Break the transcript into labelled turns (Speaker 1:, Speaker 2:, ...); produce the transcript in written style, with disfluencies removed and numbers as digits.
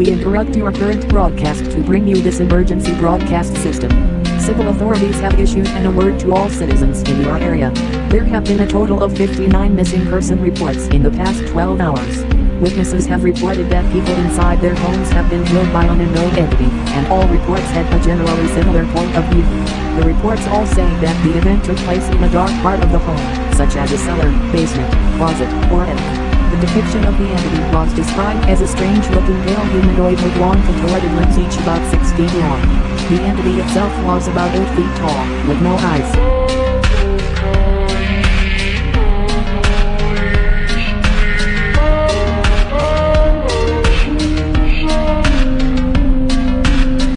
Speaker 1: We interrupt your current broadcast to bring you this emergency broadcast system. Civil authorities have issued an alert to all citizens in your area. There have been a total of 59 missing person reports in the past 12 hours. Witnesses have reported that people inside their homes have been killed by an unknown entity, and all reports had a generally similar point of view. The reports all say that the event took place in a dark part of the home, such as a cellar, basement, closet, or attic. The depiction of the entity was described as a strange-looking pale humanoid with long contorted limbs, each about 6 feet long. The entity itself was about 8 feet tall, with no eyes.